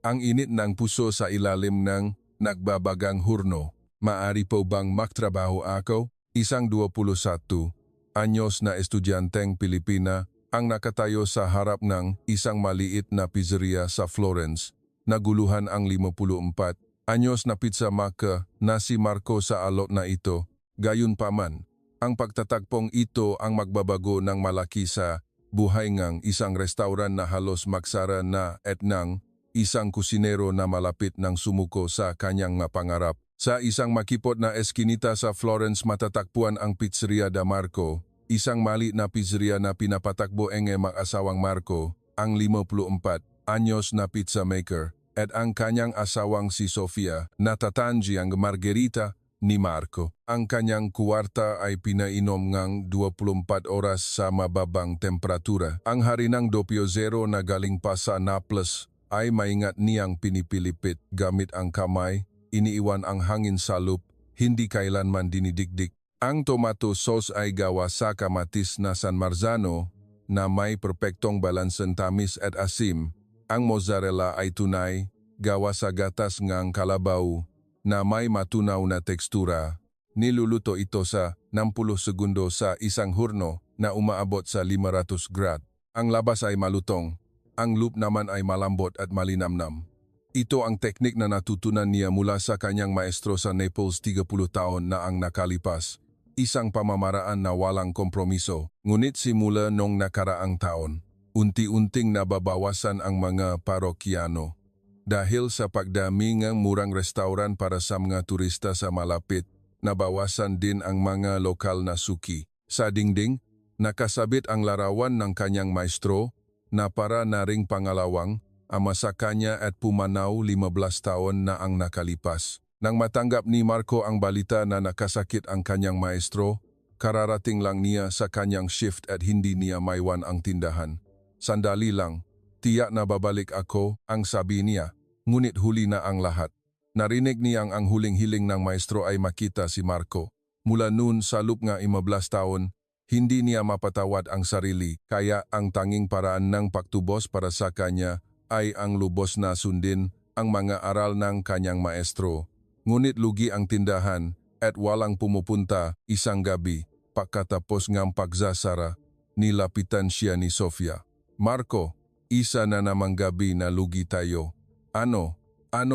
Ang init ng puso sa ilalim ng nagbabagang hurno. Maari po bang magtrabaho ako? Isang 21 anyos na estudyanteng Pilipina ang nakatayo sa harap ng isang maliit na pizzeria sa Florence. Naguluhan ang 54 anyos na pizza maker na si Marco sa alok na ito. Gayunpaman, ang pagtatagpong ito ang magbabago ng malaki sa buhay ng isang restauran na halos magsara na at ng isang kusinero na malapit ng sumuko sa kanyang pangarap. Sa isang makipot na eskinita sa Florence matatagpuan ang Pizzeria da Marco, isang mali na pizzeria na pinapatakbo ng mag-asawang Marco, ang 54 anyos na pizza maker, at ang kanyang asawang si Sofia, na tatangi ang margherita ni Marco. Ang kanyang kuwarta ay pinainom ngang 24 oras sa mababang temperatura. Ang harinang Doppio Zero na galing pa sa Naples ay maingat niyang pinipilipit gamit ang kamay, iniiwan ang hangin sa loop, hindi kailanman dinidikdik. Ang tomato sauce ay gawa sa kamatis na San Marzano na may perpektong balansen tamis at asim. Ang mozzarella ay tunay, gawa sa gatas ngang kalabaw na may matunaw na tekstura. Niluluto ito sa 60 segundo sa isang hurno na umaabot sa 500 grad. Ang labas ay malutong. Ang loop naman ay malambot at malinamnam. Ito ang teknik na natutunan niya mula sa kanyang maestro sa Naples 30 taon na ang nakalipas. Isang pamamaraan na walang kompromiso. Ngunit simula nung nakaraang taon, unti-unting nababawasan ang mga parokyano. Dahil sa pagdami ng murang restauran para sa mga turista sa malapit, nabawasan din ang mga lokal na suki. Sa dingding, nakasabit ang larawan ng kanyang maestro, na para na ring pangalawang ama sa kanya at pumanaw 15 taon na ang nakalipas. Nang matanggap ni Marco ang balita na nakasakit ang kanyang maestro, kararating lang niya sa kanyang shift at hindi niya maiwan ang tindahan. Sandali lang, tiyak na babalik ako, ang sabi niya, ngunit huli na ang lahat. Narinig niyang ang huling hiling ng maestro ay makita si Marco. Mula noon sa loop nga 15 taon, hindi niya mapatawad ang sarili, kaya ang tanging paraan ng pagtubos para sa kanya ay ang lubos na sundin ang mga aral ng kanyang maestro. Ngunit lugi ang tindahan at walang pumupunta. Isang gabi, pagkatapos ng pagsasara, nilapitan siya ni Sofia. Marco, isa na namang gabi na lugi tayo. Ano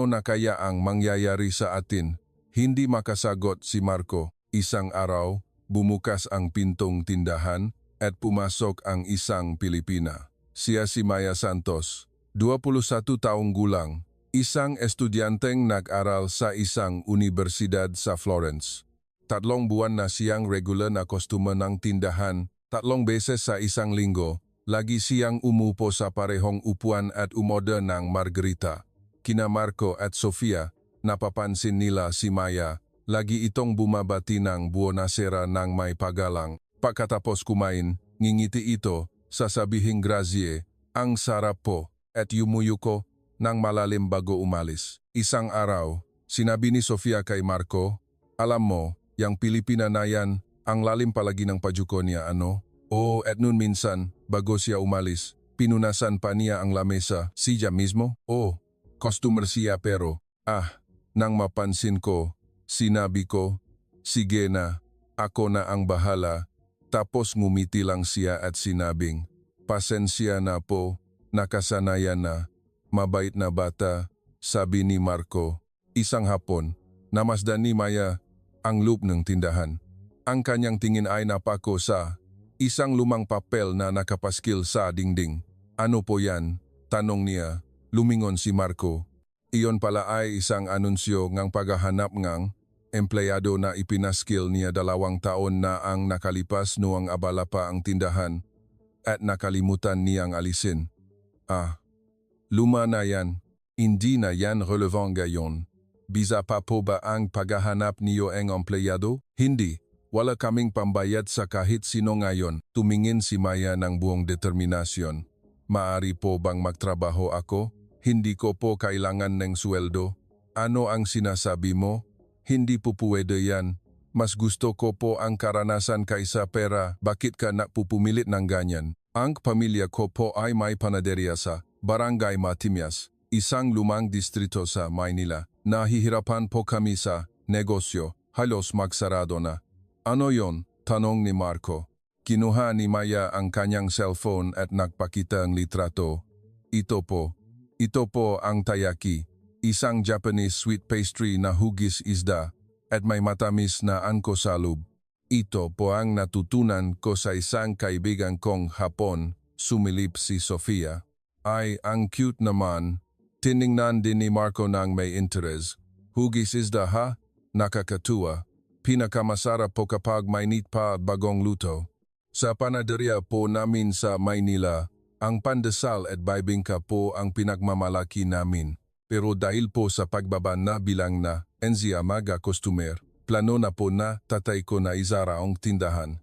na kaya ang mangyayari sa atin? Hindi makasagot si Marco. Isang araw, bumukas ang pintong tindahan at pumasok ang isang Pilipina. Siya si Maya Santos, 21 taong gulang, isang estudyanteng nag-aral sa isang universidad sa Florence. 3 buwan na siyang regular na customer ng tindahan, 3 beses sa isang linggo, lagi siyang umupo sa parehong upuan at umorder ng margarita. Kina Marco at Sofia, napapansin nila si Maya, lagi itong bumabati ng buonasera ng may pagalang. Pagkatapos kumain, ngingiti ito, sasabihing grazie, ang sarap po, at yumuyuko ng malalim bago umalis. Isang araw, sinabi ni Sofia kay Marco, alam mo, yang Pilipina na yan, ang lalim palagi ng pajuko niya ano? Oo, at nun minsan, bago siya umalis, pinunasan pa niya ang lamesa, siya mismo? Oo, customer siya pero, nang mapansin ko, sinabi ko, sige na, ako na ang bahala. Tapos ngumiti lang siya at sinabing, pasensya na po, nakasanayan na, mabait na bata, sabi ni Marco. Isang hapon, namasdan ni Maya ang loop ng tindahan. Ang kanyang tingin ay napako sa isang lumang papel na nakapaskil sa dingding. Ano po yan? Tanong niya. Lumingon si Marco. Iyon pala ay isang anunsyo ngang paghahanap ngang empleyado na ipinaskil niya 2 taon na ang nakalipas noong abala pa ang tindahan at nakalimutan niyang alisin. Luma na yan. Hindi na yan relevant gayon. Bisa pa po ba ang paghahanap niyo ang empleyado? Hindi. Wala kaming pambayad sa kahit sino ngayon. Tumingin si Maya ng buong determinasyon. Maari po bang magtrabaho ako? Hindi ko po kailangan ng sweldo. Ano ang sinasabi mo? Hindi po pwede yan. Mas gusto ko po ang karanasan kaysa pera. Bakit ka napupumilit ng ganyan? Ang pamilya ko po ay may panaderia sa Barangay Matimias. isang lumang distrito sa Maynila. Nahihirapan po kami sa negosyo, halos magsarado na. Ano yon? Tanong ni Marco. Kinuha ni Maya ang kanyang cellphone at nagpakita ang litrato. Ito po ang tayaki, isang Japanese sweet pastry na hugis isda at may matamis na angko sa loob. Ito po ang natutunan ko sa isang kaibigan kong Hapon, sumilip si Sofia. Ay, ang cute naman. Tiningnan din ni Marco ng may interes. Hugis isda ha? Nakakatuwa. Pinakamasarap po kapag mainit pa at bagong luto. Sa panaderya po namin sa Maynila, ang pandesal at bibingka po ang pinagmamalaki namin. Pero dahil po sa pagbaba na bilang na NZA customer, plano na po na tatay ko na izara ang tindahan.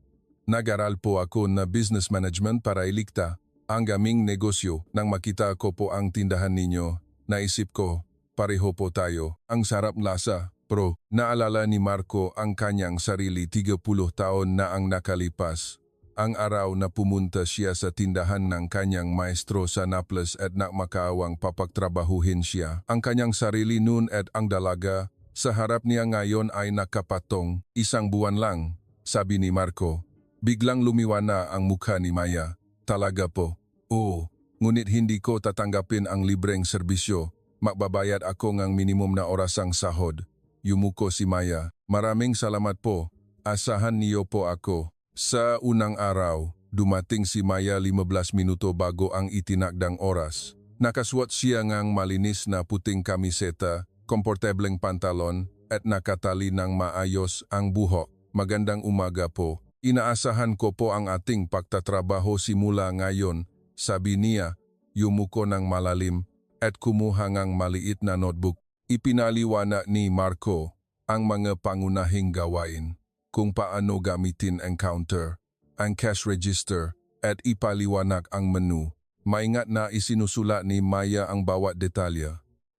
Nag-aral po ako na business management para ilikta ang aming negosyo. Nang makita ko po ang tindahan ninyo, naisip ko, pareho po tayo. Ang sarap lasa. Pro, naalala ni Marco ang kanyang sarili 30 taon na ang nakalipas. Ang araw na pumunta siya sa tindahan ng kanyang maestro sa Naples at nakmakaawang papagtrabahuhin siya. Ang kanyang sarili noon at ang dalaga sa harap niya ngayon ay nakapatong. 1 buwan lang, sabi ni Marco. Biglang lumiwana ang mukha ni Maya. Talaga po. Oo, ngunit hindi ko tatanggapin ang libreng serbisyo. Magbabayad ako ng minimum na orasang sahod. Yumuko si Maya. Maraming salamat po. Asahan niyo po ako. Sa unang araw, dumating si Maya 15 minuto bago ang itinakdang oras. Nakasuot siya ng malinis na puting kamiseta, komportableng pantalon, at nakatali ng maayos ang buhok. Magandang umaga po. Inaasahan ko po ang ating pagtatrabaho simula ngayon, sabi niya. Yumuko ng malalim at kumuha ng maliit na notebook. Ipinaliwanag ni Marco ang mga pangunahing gawain, kung paano gamitin ang counter, ang cash register, at ipaliwanag ang menu. Maingat na isinusulat ni Maya ang bawat detalye.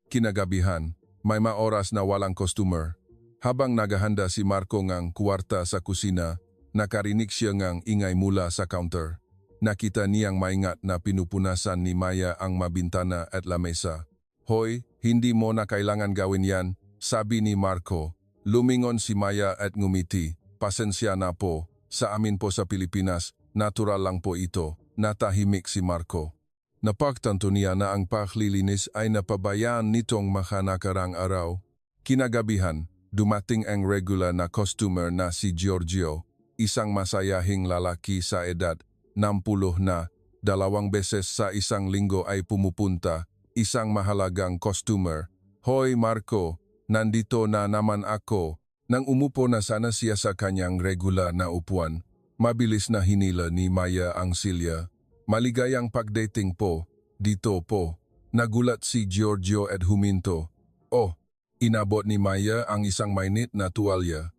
Kinagabihan, may maoras na walang customer. Habang naghahanda si Marco ng kwarta sa kusina, nakarinig siya ng ingay mula sa counter. Nakita niyang maingat na pinupunasan ni Maya ang mabintana at lamesa. Hoy, hindi mo na kailangan gawin yan, sabi ni Marco. Lumingon si Maya at ngumiti. Pasensya na po, sa amin po sa Pilipinas, natural lang po ito. Natahimik si Marco. Napagtanto niya na ang paglilinis ay napabayaan nitong makanakarang araw. Kinagabihan, dumating ang regular na customer na si Giorgio, isang masayahing lalaki sa edad 60 na, 2 beses sa isang linggo ay pumupunta. Isang mahalagang customer. Hoy Marco, nandito na naman ako. Nang umupo na sana siya sa kanyang regular na upuan, mabilis na hinila ni Maya ang silya. Maligayang pagdating po, dito po. Nagulat si Giorgio at huminto. Oh, inabot ni Maya ang isang mainit na tuwalya.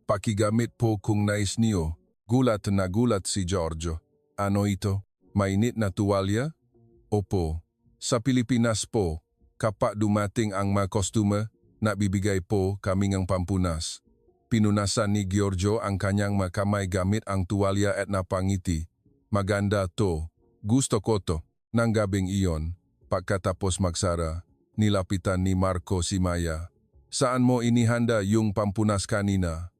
Pakigamit po kung nais niyo. Gulat na gulat si Giorgio. Ano ito? Mainit na tuwalya? Opo. Sa Pilipinas po, kapag dumating ang mga customer, nabibigay po kami ng pampunas. Pinunasan ni Giorgio ang kanyang makamay gamit ang tuwalya at napangiti. Maganda to. Gusto ko to. Nang gabing iyon, pagkatapos magsara, nilapitan ni Marco si Maya. Saan mo inihanda yung pampunas kanina?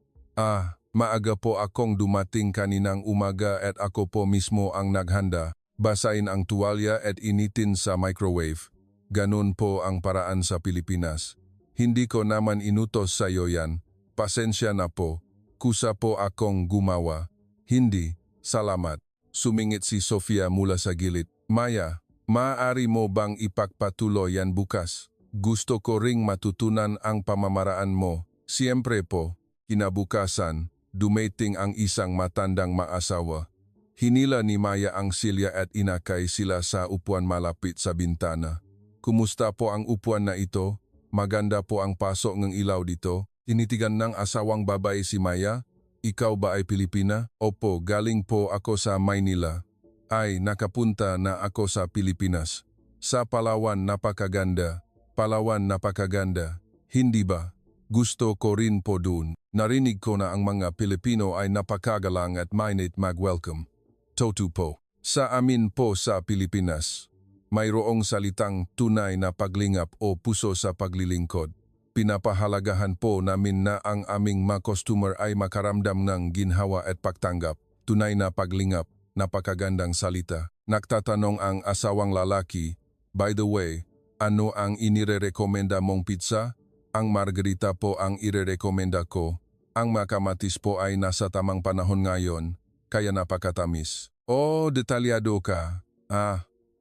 Maaga po akong dumating kaninang umaga at ako po mismo ang naghanda. Basain ang tuwalya at initin sa microwave. Ganun po ang paraan sa Pilipinas. Hindi ko naman inutos sa iyo yan. Pasensya na po. Kusa po akong gumawa. Hindi, salamat. Sumingit si Sofia mula sa gilid. Maya, maaari mo bang ipagpatuloy yan bukas? Gusto ko ring matutunan ang pamamaraan mo. Siyempre po, kinabukasan, dumating ang isang matandang maasawa. Hinila ni Maya ang silya at inakay sila sa upuan malapit sa bintana. Kumusta po ang upuan na ito? Maganda po ang pasok ng ilaw dito. Tinitigan ng asawang babae si Maya. Ikaw ba ay Pilipina? Opo, galing po ako sa Maynila. Ay, nakapunta na ako sa Pilipinas. Sa Palawan napakaganda. Palawan napakaganda. Hindi ba? Gusto ko rin po dun. Narinig ko na ang mga Pilipino ay napakagalang at mainit mag-welcome. Totu po. Sa amin po sa Pilipinas. mayroong salitang tunay na paglingap o puso sa paglilingkod. Pinapahalagahan po namin na ang aming mga customer ay makaramdam ng ginhawa at pagtanggap. Tunay na paglingap, napakagandang salita. Nagtatanong ang asawang lalaki, "By the way, ano ang inirerekomenda mong pizza?" "Ang margarita po ang irerekomenda ko. Ang makamatis po ay nasa tamang panahon ngayon, kaya napakatamis." "Oh, detalyado ka."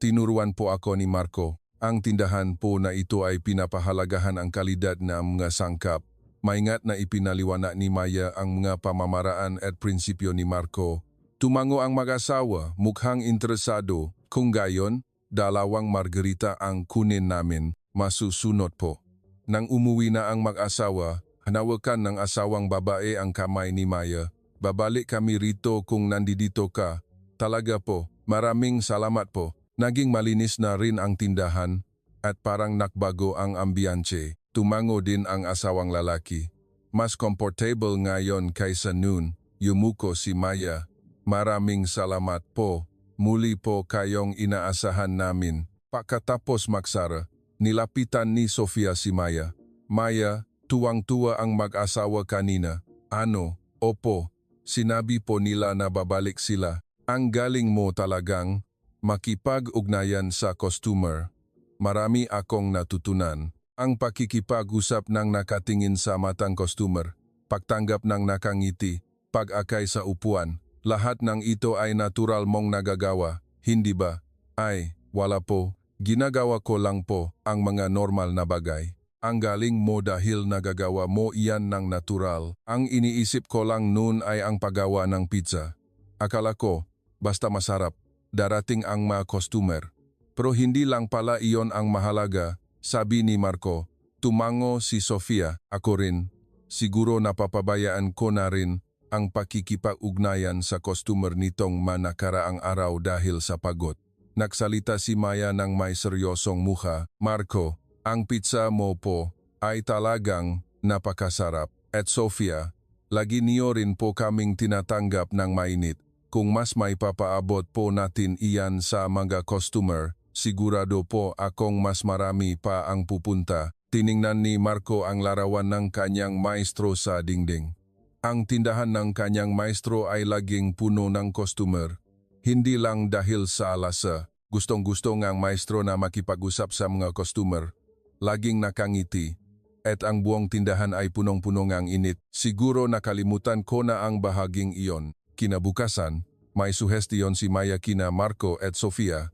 Tinuruan po ako ni Marco. Ang tindahan po na ito ay pinapahalagahan ang kalidad ng mga sangkap. Maingat na ipinaliwanag ni Maya ang mga pamamaraan at prinsipyo ni Marco. Tumango ang mag-asawa, mukhang interesado. Kung gayon, 2 margarita ang kunin namin. Masusunod po. Nang umuwi na ang mag-asawa, hanawakan ng asawang babae ang kamay ni Maya. "Babalik kami rito kung nandito ka." "Talaga po, maraming salamat po." Naging malinis na rin ang tindahan at parang nakbago ang ambiyanse. Tumango din ang asawang lalaki. "Mas comfortable ngayon kaysa noon." Yumuko si Maya. "Maraming salamat po. Muli po kayong inaasahan namin." Pagkatapos magsara, nilapitan ni Sofia si Maya. "Maya, tuwang-tuwa ang mag-asawa kanina." "Ano? Opo. Sinabi po nila na babalik sila." "Ang galing mo talagang makipag-ugnayan sa customer." "Marami akong natutunan." Ang pakikipag-usap ng nakatingin sa matang customer, pagtanggap ng nakangiti, pag-akay sa upuan, lahat ng ito ay natural mong nagagawa, hindi ba? "Ay, wala po. Ginagawa ko lang po ang mga normal na bagay." "Ang galing mo dahil nagagawa mo iyan ng natural. Ang iniisip ko lang noon ay ang paggawa ng pizza. Akala ko, basta masarap, darating ang mga customer." "Pero hindi lang pala iyon ang mahalaga," sabi ni Marco. Tumango si Sofia. "Ako rin. Siguro napapabayaan ko na rin ang pakikipag-ugnayan sa customer nitong manakaraang araw dahil sa pagod." Nagsalita si Maya ng may seryosong mukha. "Marco, ang pizza mo po ay talagang napakasarap. At Sofia, lagi niyo rin po kaming tinatanggap ng mainit. Kung mas may papaabot po natin iyan sa mga customer, sigurado po akong mas marami pa ang pupunta." Tiningnan ni Marco ang larawan ng kanyang maestro sa dingding. Ang tindahan ng kanyang maestro ay laging puno ng customer. Hindi lang dahil sa lasa, gustong-gusto ngang maestro na makipag-usap sa mga customer. Laging nakangiti. At ang buong tindahan ay punong-puno ngang init. Siguro nakalimutan ko na ang bahaging iyon. Kinabukasan, may suhestiyon si Maya kina Marco at Sofia.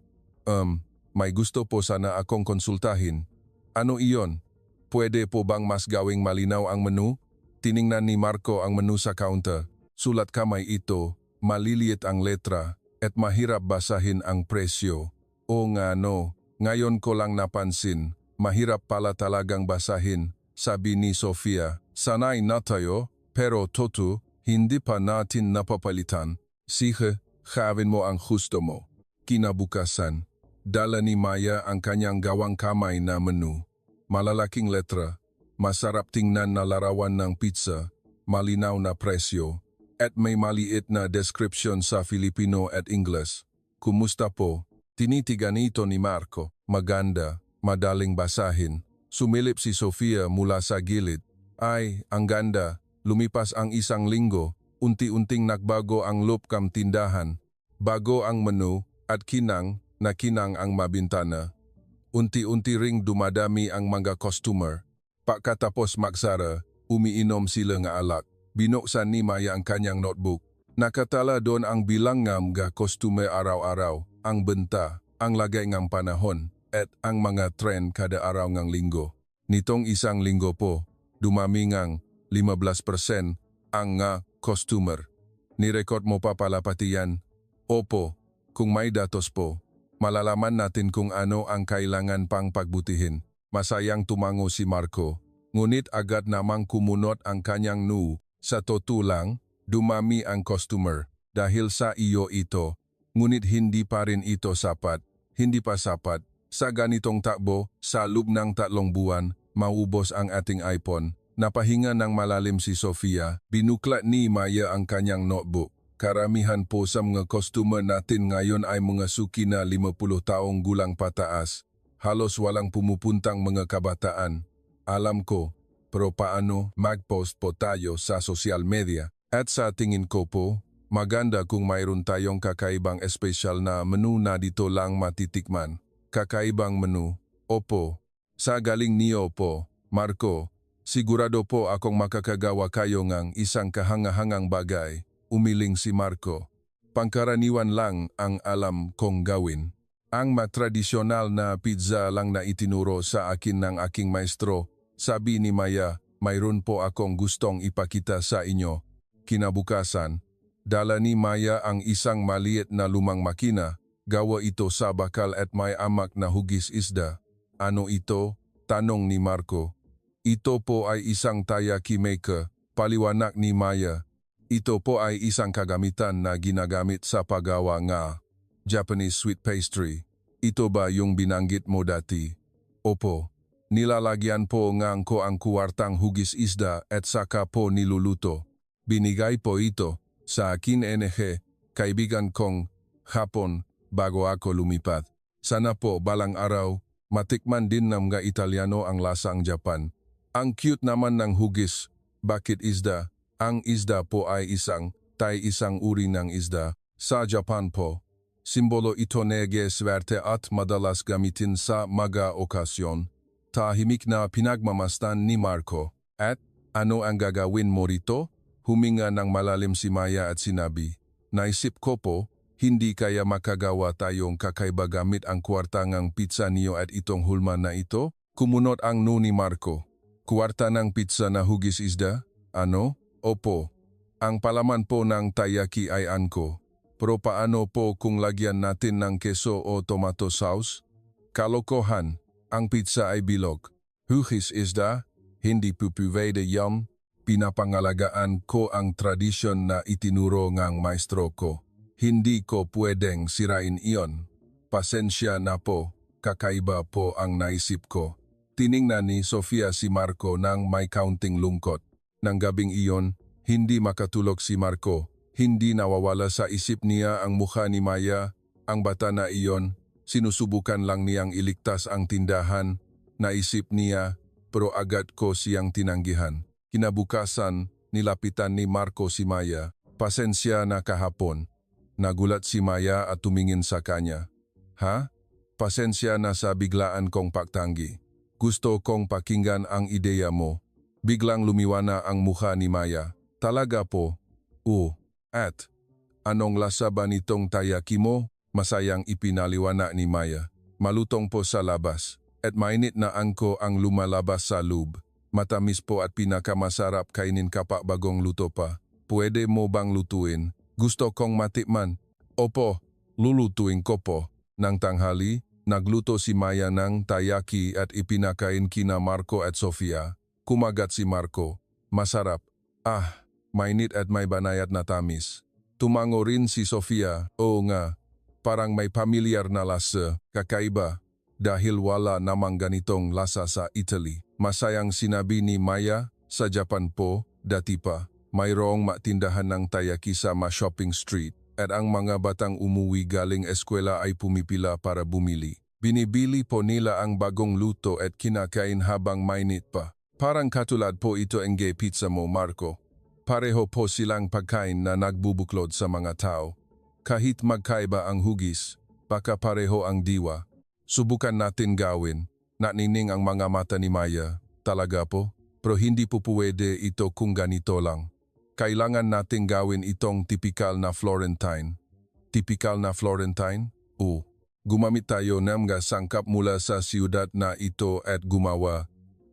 May gusto po sana akong konsultahin." "Ano iyon? Pwede po bang mas gawing malinaw ang menu?" Tiningnan ni Marco ang menu sa counter. Sulat kamay ito, maliliit ang letra, at mahirap basahin ang presyo. "O nga no, ngayon ko lang napansin, mahirap pala talagang basahin," sabi ni Sofia. "Sanay na tayo, pero toto, hindi pa natin napapalitan." "Sige, gawin mo ang gusto mo." Kinabukasan, dala ni Maya ang kanyang gawang kamay na menu. Malalaking letra, masarap tingnan na larawan ng pizza, malinaw na presyo, at may maliit na description sa Filipino at Ingles. "Kumusta po?" Tinitigan ito ni Marco. "Maganda, madaling basahin." Sumilip si Sofia mula sa gilid. "Ay, ang ganda. Lumipas ang 1 linggo. Unti-unting nagbago ang loob ng tindahan. Bago ang menu at kinang na kinang ang mabintana. Unti-unti ring dumadami ang mga customer. Pagkatapos magsara, umiinom sila ng alak." Binuksan ni Maya ang kanyang notebook. Nakatala doon ang bilang ng mga customer araw-araw, ang benta, ang lagay ng panahon, at ang mga trend kada araw ng linggo. Nitong 1 linggo po, dumami ng 15% ang nga customer. "Nirecord mo pa pala pati yan?" "Opo, kung may datos po, malalaman natin kung ano ang kailangan pang pagbutihin." Masayang tumango si Marco, ngunit agad namang kumunot ang kanyang noo. "Sa totoo lang, dumami ang customer dahil sa iyo ito, ngunit hindi pa rin ito sapat. Hindi pa sapat. Sa ganitong takbo, sa loob ng 3 buwan, maubos ang ating iPhone." Napahinga ng malalim si Sofia. Binuklat ni Maya ang kanyang notebook. karamihan po sa mga customer natin ngayon ay mga suki na 50 taong gulang pataas. Halos walang pumupuntang mga kabataan. Alam ko, pero paano mag-post po tayo sa social media? At sa tingin ko po, maganda kung mayroon tayong kakaibang espesyal na menu na dito lang matitikman. Kakaibang menu? Opo. Sa galing niyo po, Marco, sigurado po akong makakagawa kayo ng isang kahangahangang bagay. Umiling si Marco. Pangkaraniwan lang ang alam kong gawin. Ang matradisyonal na pizza lang na itinuro sa akin ng aking maestro. Sabi ni Maya, mayroon po akong gustong ipakita sa inyo. Kinabukasan, dala ni Maya ang isang maliit na lumang makina. Gawa ito sa bakal at may amak na hugis isda. Ano ito? Tanong ni Marco. Ito po ay isang taiyaki maker. Paliwanag ni Maya. Ito po ay isang kagamitan na ginagamit sa paggawa ng Japanese sweet pastry. Ito ba yung binanggit mo dati? Opo. Nilalagyan po ngang ko ang kuwartang hugis isda at saka po niluluto. Binigay po ito sa akin kaibigan kong Hapon bago ako lumipat. Sana po balang araw, matikman din ng mga Italiano ang lasang Japan. Ang cute naman ng hugis. Bakit isda? Ang isda po ay isang uri ng isda. Sa Japan po, simbolo ito ng swerte at madalas gamitin sa mga okasyon. Tahimik na pinagmamasdan ni Marco. At ano ang gagawin mo rito? Huminga ng malalim si Maya at sinabi, naisip ko po, hindi kaya makagawa tayong kakaiba gamit ang kwarta ng pizza niyo at itong hulma na ito? Kumunot ang no ni Marco. Kwarta ng pizza na hugis isda? Ano? Opo. Ang palaman po ng taiyaki ay anko. Pero paano po kung lagyan natin ng keso o tomato sauce? Kalokohan. Ang pizza ay bilog. Hugis isda? Hindi pupwede yan. Pinapangalagaan ko ang tradisyon na itinuro ng maestro ko. Hindi ko pwedeng sirain iyon. Pasensya na po. Kakaiba po ang naisip ko. Tiningnan ni Sofia si Marco ng may kaunting lungkot. Nang gabing iyon, hindi makatulog si Marco. Hindi nawawala sa isip niya ang mukha ni Maya. Ang bata na iyon, sinusubukan lang niyang iligtas ang tindahan. Naisip niya, pero agad ko siyang tinanggihan. Kinabukasan, nilapitan ni Marco si Maya. Pasensya na kahapon. Nagulat si Maya at tumingin sa kanya. Ha? Pasensya na sa biglaan kong pagtanggi. Gusto kong pakinggan ang ideya mo. Biglang lumiwana ang mukha ni Maya. Talaga po? At anong lasa ba nitong taiyaki mo? Masayang ipinaliwana ni Maya. Malutong po sa labas. At mainit na angko ang lumalabas sa loob. Matamis po at pinakamasarap kainin kapag bagong luto pa. Pwede mo bang lutuin? Gusto kong matikman. Opo, lulutuin ko po. Nang tanghali, nagluto si Maya ng taiyaki at ipinakain kina Marco at Sofia. Kumagat si Marco. Masarap. Mainit at may banayad na tamis. Tumango rin si Sofia. Oo nga, parang may pamilyar na lasa. Kakaiba. Dahil wala namang ganitong lasa sa Italy. Masayang sinabi ni Maya, sa Japan po, dati pa, mayroong matindahan ng taiyaki sa shopping street at ang mga batang umuwi galing eskwela ay pumipila para bumili. Binibili po nila ang bagong luto at kinakain habang mainit pa. Parang katulad po ito ang gay pizza mo, Marco. Pareho po silang pagkain na nagbubuklod sa mga tao. Kahit magkaiba ang hugis, baka pareho ang diwa. Subukan natin gawin. Nanining ang mga mata ni Maya. Talaga po? Pero hindi po pwede ito kung ganito lang. Kailangan nating gawin itong tipikal na Florentine. Tipikal na Florentine? Gumamit tayo ng mga sangkap mula sa siyudad na ito at gumawa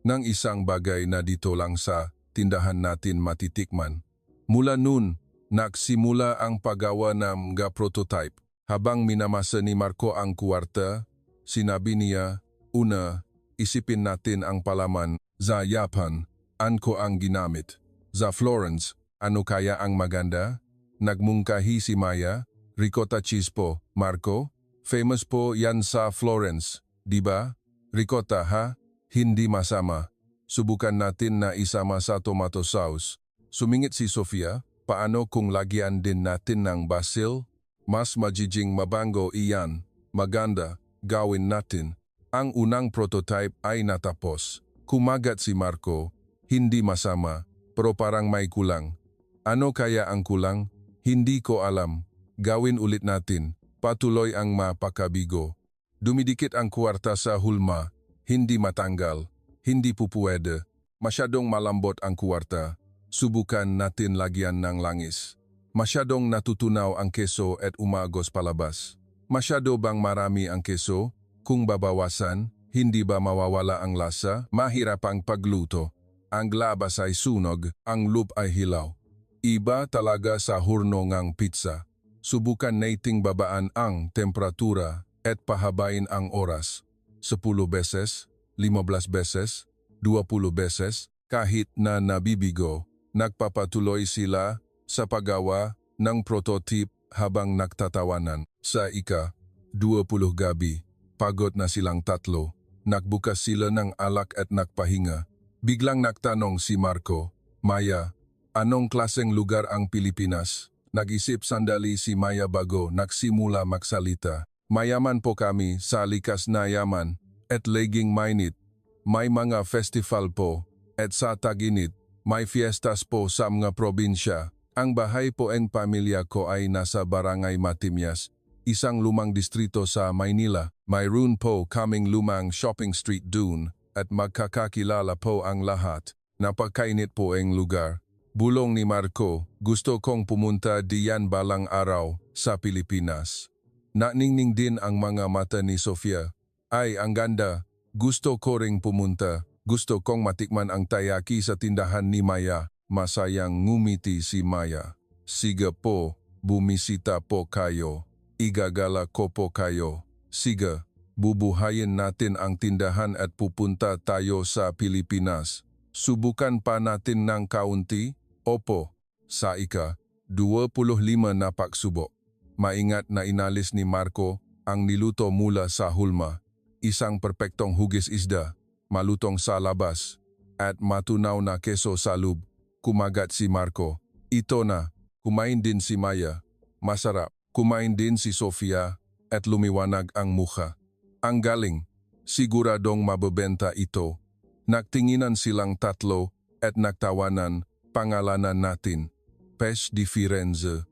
ng isang bagay na dito lang sa tindahan natin matitikman. Mula noon, nagsimula ang paggawa ng mga prototype. Habang minamasa ni Marco ang kuwarta, sinabi niya, una, isipin natin ang palaman. Sa Japan, anko ang ginamit. Sa Florence, ano kaya ang maganda? Nagmungkahi si Maya, ricotta cheese po, Marco. Famous po yan sa Florence, di ba? Ricotta ha? Hindi masama. Subukan natin na isama sa tomato sauce. Sumingit si Sofia. Paano kung lagyan din natin ng basil? Mas magiging mabango iyan. Maganda, gawin natin. Ang unang prototype ay natapos. Kumagat si Marco. Hindi masama, pero parang may kulang. Ano kaya ang kulang? Hindi ko alam. Gawin ulit natin. Patuloy ang mapakabigo. Dumidikit ang kwarta sa hulma. Hindi matanggal. Hindi pupuwede. Masyadong malambot ang kwarta. Subukan natin lagyan ng langis. Masyadong natutunaw ang keso at umagos palabas. Masyado bang marami ang keso? Kung babawasan, hindi ba mawawala ang lasa? Mahirap ang pagluto. Ang labas ay sunog, ang loob ay hilaw. Iba talaga sa hurno ngang pizza. Subukan nating babaan ang temperatura at pahabain ang oras. 10 beses, 15 beses, 20 beses, kahit na nabibigo. Nagpapatuloy sila sa paggawa ng prototype habang nagtatawanan. Sa ika-20 gabi, pagod na silang tatlo. Nagbukas sila ng alak at nagpahinga. Biglang nagtanong si Marco, "Maya, anong klaseng lugar ang Pilipinas?" Nag-isip sandali si Maya bago nagsimula magsalita. "Mayaman po kami sa likas na yaman at laging mainit. May mga festival po at sa tag-init. May fiestas po sa mga probinsya. Ang bahay po ng pamilya ko ay nasa Barangay Matimyas, isang lumang distrito sa Maynila. Mayroon po kaming lumang shopping street doon at magkakakilala po ang lahat. Napakainit po ang lugar." Bulong ni Marco, "Gusto kong pumunta diyan balang araw sa Pilipinas." Naningning din ang mga mata ni Sofia. "Ay, ang ganda. Gusto ko ring pumunta. Gusto kong matikman ang taiyaki sa tindahan ni Maya." Masayang ngumiti si Maya. "Sige po, bumisita po kayo. Igagala ko po kayo. Sige, bubuhayin natin ang tindahan at pupunta tayo sa Pilipinas. Subukan pa natin ng kaunti?" "Opo." Sa ika-25 na pagsubok, maingat na inalis ni Marco ang niluto mula sa hulma. Isang perpektong hugis isda, malutong sa labas, at matunaw na keso sa loob. Kumagat si Marco. "Ito na." Kumain din si Maya. Masarap. Kumain din si Sofia at lumiwanag ang mukha. "Ang galing. Siguradong mabebenta ito." Nagtinginan silang tatlo at nagtawanan. "Pangalanan natin, Pesce di Firenze,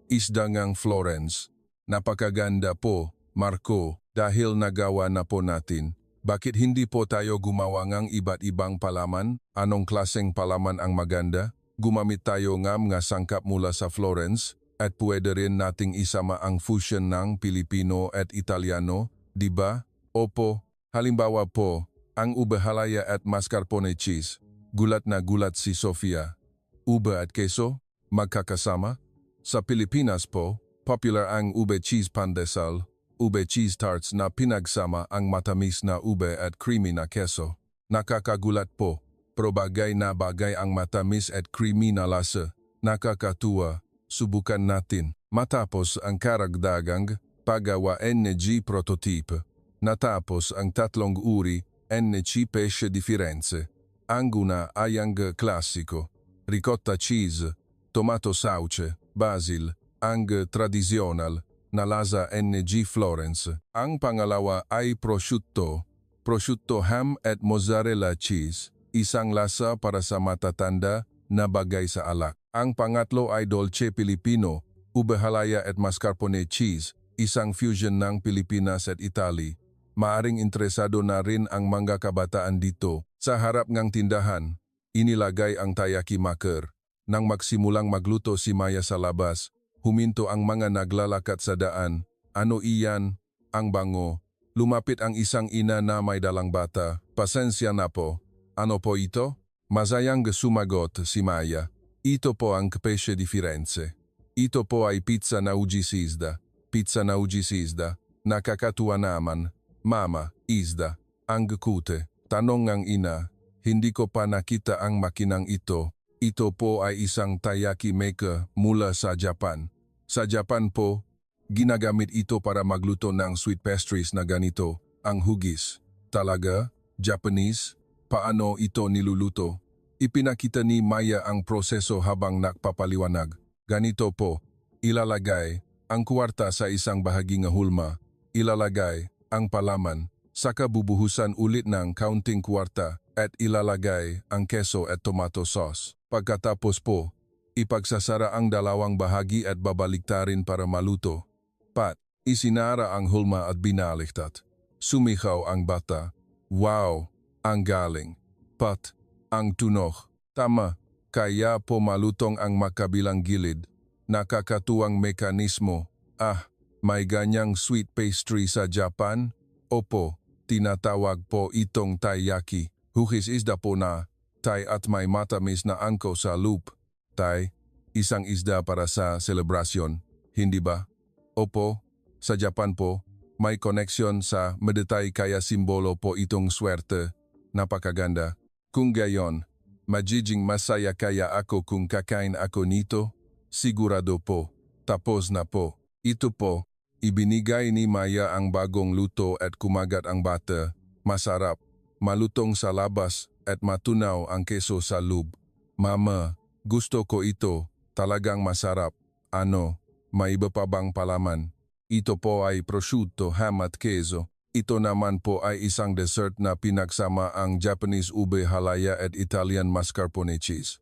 isda ngang Florence." "Napakaganda po, Marco, dahil nagawa na po natin. Bakit hindi po tayo gumawa ng iba't ibang palaman?" "Anong klaseng palaman ang maganda?" "Gumamit tayo ng mga sangkap mula sa Florence at pwede rin nating isama ang fusion ng Pilipino at Italiano, di ba?" "Opo, halimbawa po, ang ube halaya at mascarpone cheese." Gulat na gulat si Sofia. "Ube at keso? Magkakasama?" "Sa Pilipinas po, popular ang ube cheese pandesal, ube cheese tarts na pinagsama ang matamis na ube at creamy na keso." Nakakagulat po, pero bagay na bagay ang matamis at creamy na lasa. Nakakatuwa, subukan natin. Matapos ang karagdagang paggawa ng prototype, natapos ang tatlong uri ng pesce di Firenze. Ang una ay ang klasiko, ricotta cheese, tomato sauce, basil, ang tradisyonal na lasa ng Florence. Ang pangalawa ay prosciutto, prosciutto ham at mozzarella cheese, isang lasa para sa matatanda na bagay sa alak. Ang pangatlo ay dolce Filipino, ube halaya at mascarpone cheese, isang fusion ng Pilipinas at Italy. Maaring interesado na rin ang mga kabataan dito. Sa harap ng tindahan, inilagay ang taiyaki maker. Nang magsimulang magluto si Maya sa labas, huminto ang mga naglalakad sa daan. "Ano iyan? Ang bango." Lumapit ang isang ina na may dalang bata. "Pasensya na po. Ano po ito?" Masayang sumagot si Maya. "Ito po ang pesce di Firenze. Ito po ay pizza na ugisisda." "Pizza na ugisisda? Nakakatuwa naman. Mama, isda. Ang kute." Tanong ng ina. "Hindi ko pa nakita ang makinang ito." "Ito po ay isang taiyaki maker mula sa Japan. Sa Japan po, ginagamit ito para magluto ng sweet pastries na ganito, ang hugis." "Talaga? Japanese? Paano ito niluluto?" Ipinakita ni Maya ang proseso habang nagpapaliwanag. Ganito po, ilalagay ang kwarta sa isang bahagi ng hulma, ilalagay ang palaman, saka bubuhusan ulit ng kaunting kwarta at ilalagay ang keso at tomato sauce. Pagkatapos po, ipagsasara ang dalawang bahagi at babaliktarin para maluto. Pat, isinara ang hulma at binaliktat. Sumigaw ang bata. Wow, ang galing. Pat, ang tunog. Tama, kaya po malutong ang makabilang gilid. Nakakatuwang mekanismo. Ah, may ganyang sweet pastry sa Japan? Opo, tinatawag po itong taiyaki. Hugis isda po na, tay at may matamis na angko sa loop. Tay, isang isda para sa selebrasyon, hindi ba? Opo, sa Japan po, may koneksyon sa medetay kaya simbolo po itong swerte. Napakaganda. Kung gayon, magiging masaya kaya ako kung kakain ako nito? Sigurado po. Tapos na po. Ito po, ibinigay ni Maya ang bagong luto at kumagat ang bata. Masarap. Malutong sa labas at matunaw ang keso sa loob. Mama, gusto ko ito. Talagang masarap. Ano, may iba pa bang palaman? Ito po ay prosciutto, ham at keso. Ito naman po ay isang dessert na pinagsama ang Japanese ube halaya at Italian mascarpone cheese.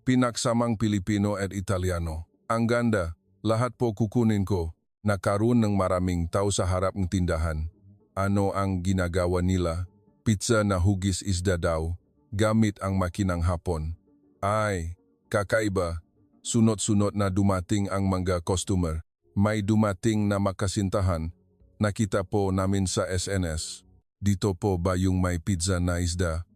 Pinagsamang Pilipino at Italiano. Ang ganda, lahat po kukunin ko. Nakaroon ng maraming tao sa harap ng tindahan. Ano ang ginagawa nila? Pizza na hugis isda daw, gamit ang makinang hapon. Ay, kakaiba. Sunod-sunod na dumating ang mga customer. May dumating na makasintahan. Nakita po namin sa SNS. Dito po ba yung may pizza na isda?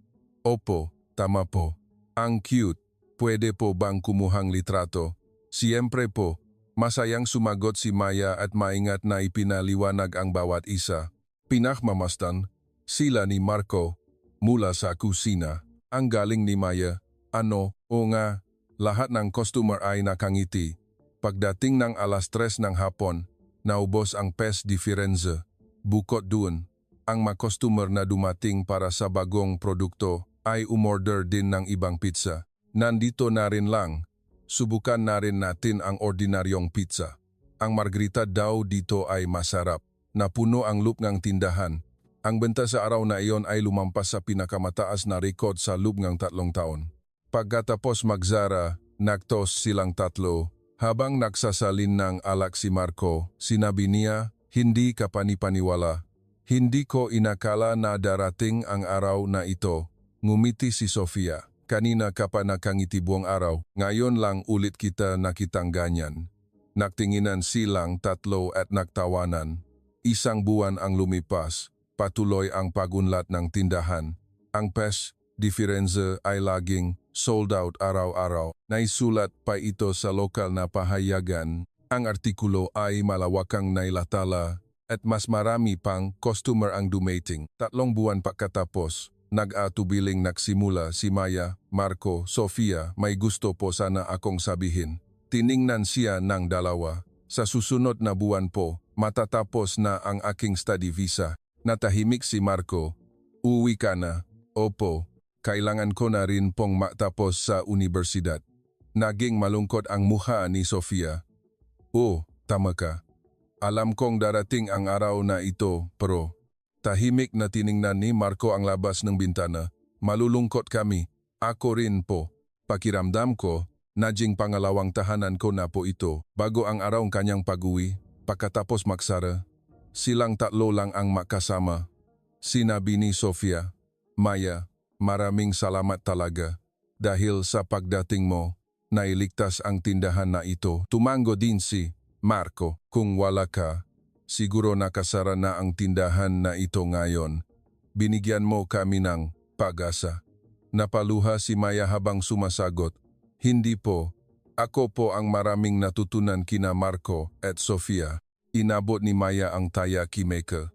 Opo, tama po. Ang cute. Pwede po bang kumuhang litrato? Siyempre po. Masayang sumagot si Maya at maingat na ipinaliwanag ang bawat isa. Pinakmamasdan, sila ni Marco, mula sa kusina. Ang galing ni Maya. Ano, o nga, lahat ng customer ay nakangiti. Pagdating ng alas 3 ng hapon, naubos ang pes diferenze. Bukod doon, ang mga customer na dumating para sa bagong produkto ay umorder din ng ibang pizza. Nandito na rin lang, subukan na rin natin ang ordinaryong pizza. Ang margarita daw dito ay masarap. Napuno ang loop ng tindahan. Ang benta sa araw na iyon ay lumampas sa pinakamataas na record sa loob ng 3 taon. Pagkatapos magsara, nagtos silang tatlo. Habang nagsasalin ng alak si Marco, sinabi niya, hindi ka panipaniwala. Hindi ko inakala na darating ang araw na ito. Ngumiti si Sofia. Kanina ka pa nakangiti buong araw, ngayon lang ulit kita nakitang ganyan. Nagtinginan silang tatlo at nagtawanan. Isang buwan ang lumipas. Patuloy ang pagunlad ng tindahan. Ang pes diferenze ay laging sold out araw-araw. Naisulat pa ito sa lokal na pahayagan. Ang artikulo ay malawakang nailatala at mas marami pang customer ang dumating. 3 buwan pagkatapos, nag-atubiling nagsimula si Maya, Marco, Sofia, may gusto po sana akong sabihin. Tiningnan siya ng dalawa. Sa susunod na buwan po, matatapos na ang aking study visa. Natahimik si Marco. Uwi ka na. Opo, kailangan ko na rin pong matapos sa universidad. Naging malungkot ang mukha ni Sofia. Oh, tama ka. Alam kong darating ang araw na ito, pero tahimik na tiningnan ni Marco ang labas ng bintana. Malulungkot kami. Ako rin po. Pakiramdam ko, naging pangalawang tahanan ko na po ito bago ang araw ng kanyang pag-uwi. Pagkatapos magsara, silang tatlo lang ang makasama. Sinabi ni Sofia, Maya, maraming salamat talaga. Dahil sa pagdating mo, nailigtas ang tindahan na ito. Tumango din si Marco. Kung wala ka, siguro nakasara na ang tindahan na ito ngayon. Binigyan mo kami ng pag-asa. Napaluha si Maya habang sumasagot, hindi po. Ako po ang maraming natutunan kina Marco at Sofia. Inabot ni Maya ang taiyaki maker.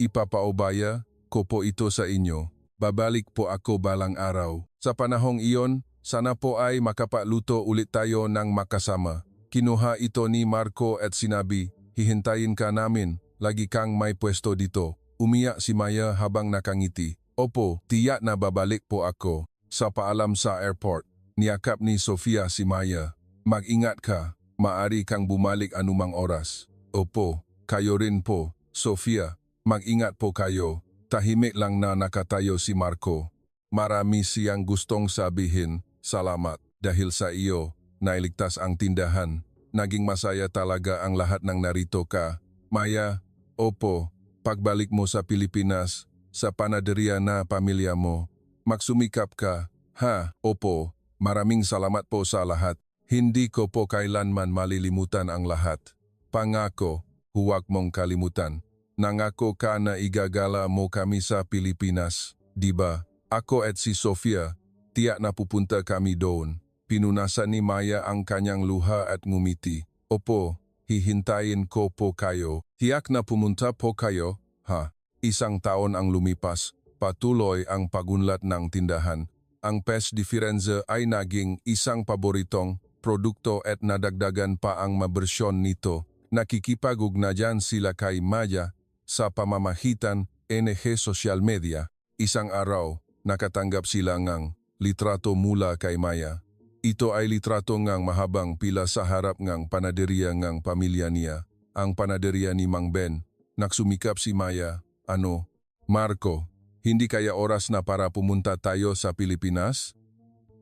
Ipapaubaya ko po ito sa inyo. Babalik po ako balang araw. Sa panahong iyon, sana po ay makapaluto ulit tayo ng makasama. Kinuha ito ni Marco at sinabi, hihintayin ka namin, lagi kang may pwesto dito. Umiyak si Maya habang nakangiti. Opo, tiyak na babalik po ako. Sa paalam sa airport, niyakap ni Sofia si Maya. Mag-ingat ka. Maari kang bumalik anumang oras. Opo, kayo rin po, Sofia. Mag-ingat po kayo. Tahimik lang na nakatayo si Marco. Marami siyang gustong sabihin, salamat. Dahil sa iyo, nailigtas ang tindahan. Naging masaya talaga ang lahat ng narito ka. Maya, opo, pagbalik mo sa Pilipinas, sa panaderia na pamilya mo, magsumikap ka. Ha, opo, maraming salamat po sa lahat. Hindi ko po kailanman malilimutan ang lahat. Pangako, huwag mong kalimutan. Nangako ka na igagala mo kami sa Pilipinas, di ba? Ako at si Sofia, tiyak na pupunta kami doon. Pinunasan ni Maya ang kanyang luha at ngumiti. Opo, hihintayin ko po kayo. Tiyak na pumunta po kayo, ha? Isang taon ang lumipas, patuloy ang pagunlad ng tindahan. Ang Pes di Firenze ay naging isang paboritong produkto at nadagdagan pa ang mabersyon nito. Nakikipag-ugnayan sila kay Maya sa pamamagitan NG social media. Isang araw, nakatanggap sila ng litrato mula kay Maya. Ito ay litrato ng mahabang pila sa harap ng panaderia ng pamilya niya. Ang panaderia ni Mang Ben. Nagsumikap si Maya. Ano? Marco, hindi kaya oras na para pumunta tayo sa Pilipinas?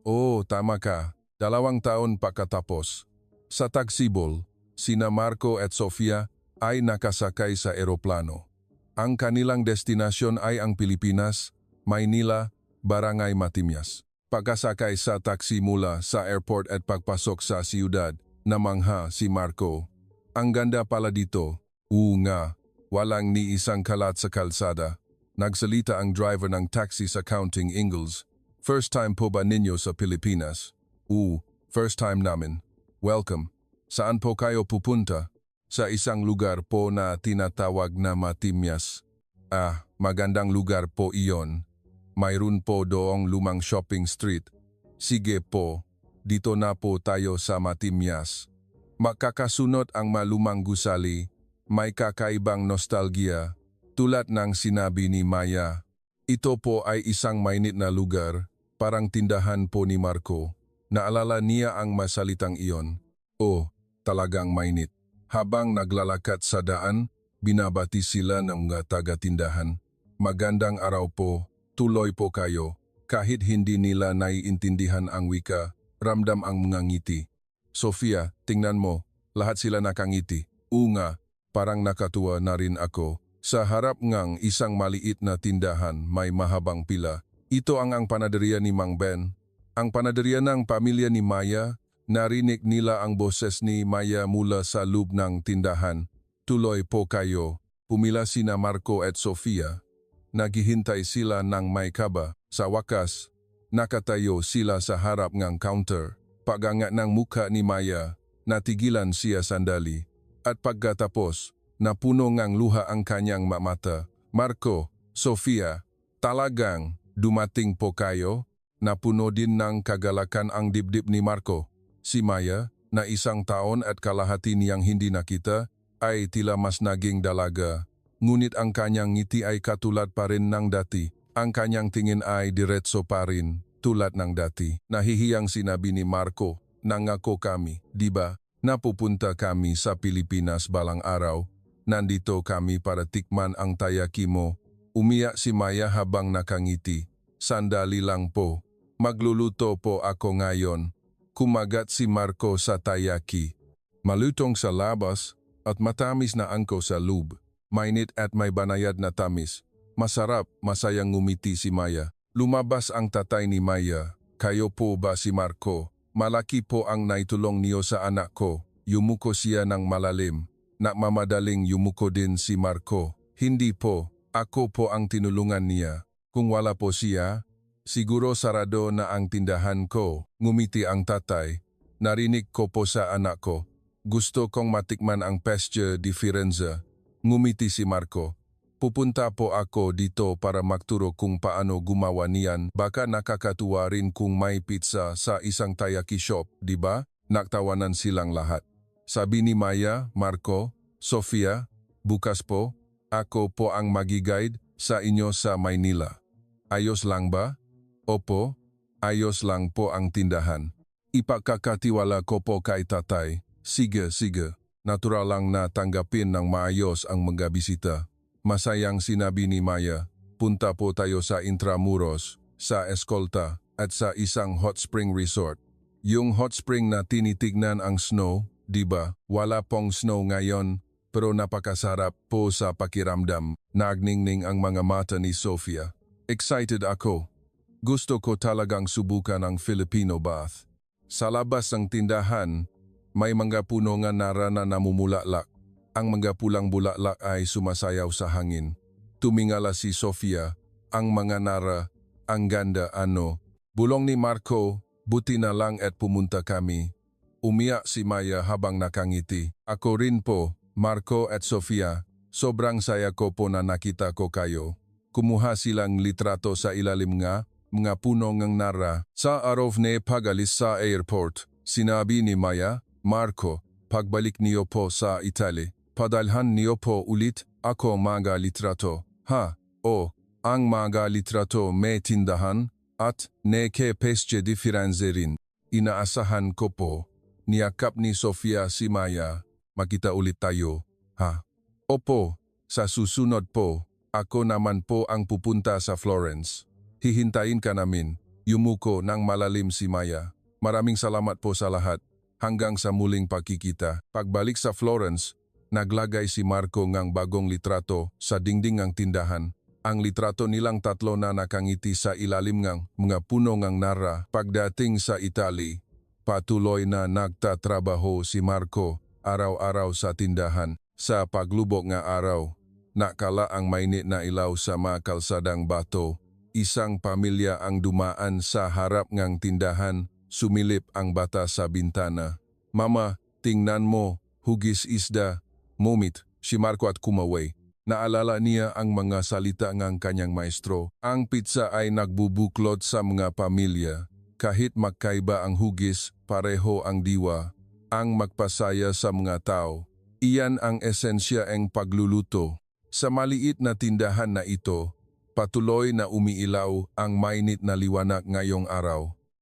Oo, tama ka. 2 taon pagkatapos. Sa Tagsibol, sina Marco at Sofia ay nakasakay sa eroplano. Ang kanilang destinasyon ay ang Pilipinas, Maynila, Barangay Matimyas. Pagkasakay sa taxi mula sa airport at pagpasok sa siyudad, namangha si Marco. Ang ganda pala dito. Nga, walang ni isang kalat sa kalsada. Nagsalita ang driver ng taxi sa Counting Ingalls. First time po ba ninyo sa Pilipinas? First time namin. Welcome. Saan po kayo pupunta? Sa isang lugar po na tinatawag na Matimyas. Magandang lugar po iyon. Mayroon po doong lumang shopping street. Sige po, dito na po tayo sa Matimyas. Makakasunod ang malumang gusali, may kakaibang nostalgia, tulad ng sinabi ni Maya. Ito po ay isang mainit na lugar, parang tindahan po ni Marco. Naalala niya ang masalitang iyon. Talagang mainit. Habang naglalakad sa daan, binabati sila ng mga taga-tindahan. Magandang araw po, tuloy po kayo. Kahit hindi nila naiintindihan ang wika, ramdam ang mga ngiti. Sofia, tingnan mo, lahat sila nakangiti. Nga, parang nakatuwa na rin ako. Sa harap ngang isang maliit na tindahan may mahabang pila. Ito ang panaderia ni Mang Ben. Ang panaderia ng pamilya ni Maya. Narinig nila ang boses ni Maya mula sa loob ng tindahan. Tuloy po kayo. Pumila sina Marco at Sofia. Naghihintay sila ng may kaba. Sa wakas, nakatayo sila sa harap ng counter. Pagangat ng mukha ni Maya, natigilan siya sandali. At pagkatapos, napuno ngang luha ang kanyang mata. Marco, Sofia, talagang dumating po kayo? Napuno din ng kagalakan ang dibdib ni Marco. Si Maya, na 1 taon at kalahati niyang hindi nakita, ay tila mas naging dalaga. Ngunit ang kanyang ngiti ay katulad pa rin ng dati. Ang kanyang tingin ay diretso pa rin, tulad ng dati. Nahihiyang sinabi ni Marco, nangako kami, di ba? Napupunta kami sa Pilipinas balang araw. Nandito kami para tikman ang tayaki mo. Umiyak si Maya habang nakangiti. Sandali lang po. Magluluto po ako ngayon. Kumagat si Marco sa tayaki. Malutong sa labas at matamis na angko sa loob. Mainit at may banayad na tamis. Masarap, masayang ngumiti si Maya. Lumabas ang tatay ni Maya. Kayo po ba si Marco? Malaki po ang naitulong niyo sa anak ko. Yumuko siya ng malalim. Nakmamadaling yumuko din si Marco. Hindi po, ako po ang tinulungan niya. Kung wala po siya, siguro sarado na ang tindahan ko. Ngumiti ang tatay. Narinig ko po sa anak ko. Gusto kong matikman ang Pes di Firenze. Ngumiti si Marco. Pupunta po ako dito para magturo kung paano gumawa niyan. Baka nakakatuwa rin kung may pizza sa isang tayaki shop, di ba? Naktawanan silang lahat. Sabi ni Maya, Marco, Sofia, bukas po, ako po ang magi-guide sa inyo sa Maynila. Ayos lang ba? Opo, ayos lang po ang tindahan. Ipagkakatiwala ko po kay tatay. Sige, sige. Natural lang na tanggapin ng maayos ang mga bisita. Masayang sinabi ni Maya, punta po tayo sa Intramuros, sa Escolta, at sa isang hot spring resort. Yung hot spring na tinitignan ang snow, di ba? Wala pong snow ngayon, pero napakasarap po sa pakiramdam. Nagningning ang mga mata ni Sofia. Excited ako. Gusto ko talagang subukan ang Filipino bath. Sa labas ng tindahan, may mga puno nga nara na namumulaklak. Ang mga pulang bulaklak ay sumasayaw sa hangin. Tumingala si Sofia, ang mga nara, ang ganda ano. Bulong ni Marco, buti na lang at pumunta kami. Umiyak si Maya habang nakangiti. Ako rin po, Marco at Sofia, sobrang saya ko po na nakita ko kayo. Kumuha silang litrato sa ilalim nga, mga puno ng nara. Sa araw na pagalis sa airport, sinabi ni Maya, Marco, pagbalik niyo po sa Italy, padalhan niyo po ulit ako mga litrato. Ha, ang mga litrato may tindahan at neke pesce diferenze rin. Inaasahan ko po, niyakap ni Sofia si Maya, makita ulit tayo, ha? Opo, sa susunod po, ako naman po ang pupunta sa Florence. Hihintayin ka namin, yumuko ng malalim si Maya. Maraming salamat po sa lahat. Hanggang sa muling pagkikita. Pagbalik sa Florence, naglagay si Marco ng bagong litrato sa dingding ng tindahan. Ang litrato nilang tatlo na nakangiti sa ilalim ng mga puno ng nara. Pagdating sa Italy, patuloy na nagtatrabaho si Marco araw-araw sa tindahan. Sa paglubok nga araw, nakala ang mainit na ilaw sa mga kalsadang bato. Isang pamilya ang dumaan sa harap ng tindahan. Sumilip ang bata sa bintana. Mama, tingnan mo, hugis isda. Mumit, si Marco at kumaway. Naalala niya ang mga salita ng kanyang maestro. Ang pizza ay nagbubuklod sa mga pamilya. Kahit magkaiba ang hugis, pareho ang diwa. Ang magpasaya sa mga tao. Iyan ang esensya ng pagluluto. Sa maliit na tindahan na ito, patuloy na umiilaw ang mainit na liwanag ngayong araw.